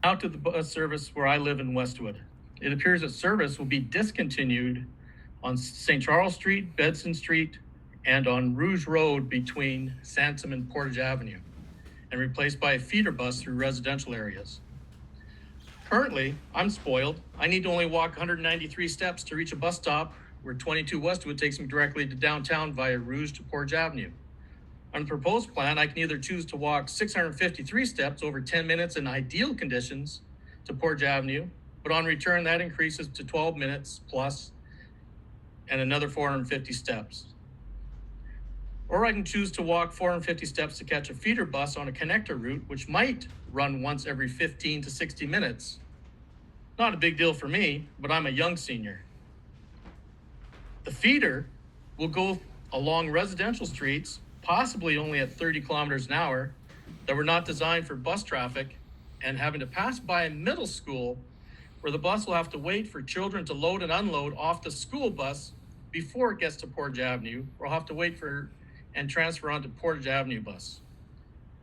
Now to the bus service where I live in Westwood. It appears that service will be discontinued on St. Charles Street, Bedson Street, and on Rouge Road between Sansom and Portage Avenue, and replaced by a feeder bus through residential areas. Currently, I'm spoiled. I need to only walk 193 steps to reach a bus stop where 22 Westwood takes me directly to downtown via Rouge to Portage Avenue. On the proposed plan, I can either choose to walk 653 steps over 10 minutes in ideal conditions to Portage Avenue, but on return that increases to 12 minutes plus and another 450 steps. Or I can choose to walk 450 steps to catch a feeder bus on a connector route, which might run once every 15 to 60 minutes. Not a big deal for me, but I'm a young senior. The feeder will go along residential streets, possibly only at 30 kilometers an hour, that were not designed for bus traffic, and having to pass by a middle school where the bus will have to wait for children to load and unload off the school bus before it gets to Portage Avenue, or have to wait for and transfer onto Portage Avenue bus.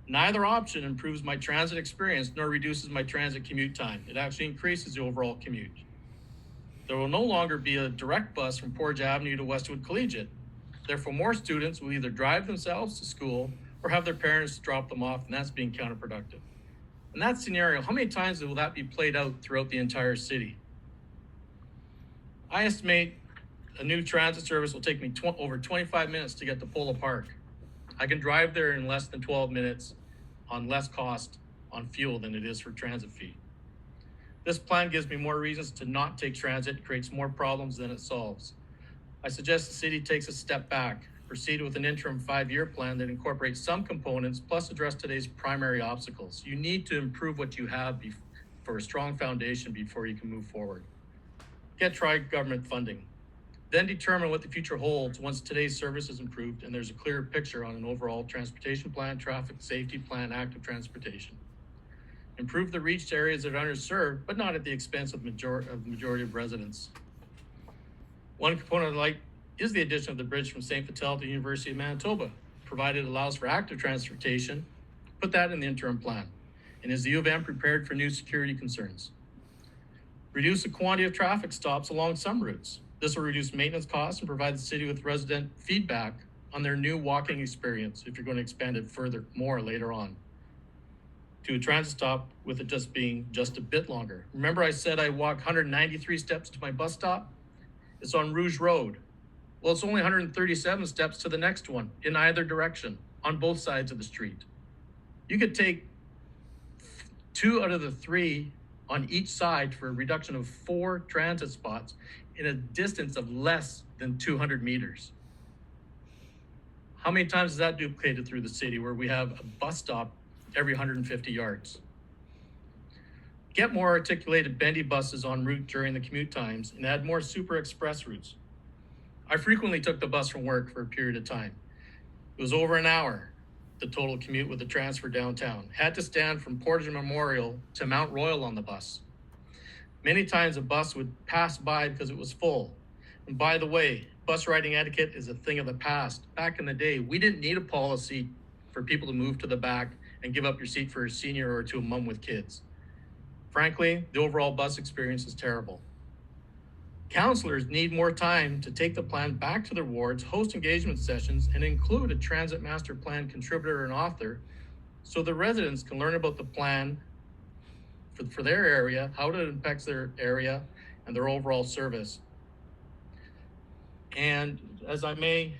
Neither option improves my transit experience nor reduces my transit commute time. It actually increases the overall commute. There will no longer be a direct bus from Portage Avenue to Westwood Collegiate. Therefore, more students will either drive themselves to school or have their parents drop them off, and that's being counterproductive. In that scenario, how many times will that be played out throughout the entire city? I estimate a new transit service will take me over 25 minutes to get to Polo Park. I can drive there in less than 12 minutes on less cost on fuel than it is for transit fee. This plan gives me more reasons to not take transit, creates more problems than it solves. I suggest the city takes a step back, proceed with an interim 5-year plan that incorporates some components, plus address today's primary obstacles. You need to improve what you have for a strong foundation before you can move forward. Get tri-government funding. Then determine what the future holds once today's service is improved and there's a clearer picture on an overall transportation plan, traffic safety plan, active transportation. Improve the reach to areas that are underserved, but not at the expense of the majority of residents. One component I like is the addition of the bridge from St. Vital to University of Manitoba, provided it allows for active transportation. Put that in the interim plan. And is the U of M prepared for new security concerns? Reduce the quantity of traffic stops along some routes. This will reduce maintenance costs and provide the city with resident feedback on their new walking experience if you're going to expand it further, more later on. To a transit stop with it just being just a bit longer. Remember I said I walk 193 steps to my bus stop? It's on Rouge Road. Well, it's only 137 steps to the next one in either direction on both sides of the street. You could take 2 out of the 3 on each side for a reduction of 4 transit spots in a distance of less than 200 meters. How many times is that duplicated through the city where we have a bus stop every 150 yards? Get more articulated bendy buses en route during the commute times and add more super express routes. I frequently took the bus from work for a period of time. It was over an hour, the total commute with the transfer downtown. Had to stand from Portage Memorial to Mount Royal on the bus. Many times a bus would pass by because it was full. And by the way, bus riding etiquette is a thing of the past. Back in the day, we didn't need a policy for people to move to the back and give up your seat for a senior or to a mom with kids. Frankly, the overall bus experience is terrible. Councillors need more time to take the plan back to their wards, host engagement sessions, and include a transit master plan contributor and author so the residents can learn about the plan for their area, how it impacts their area, and their overall service. And as I may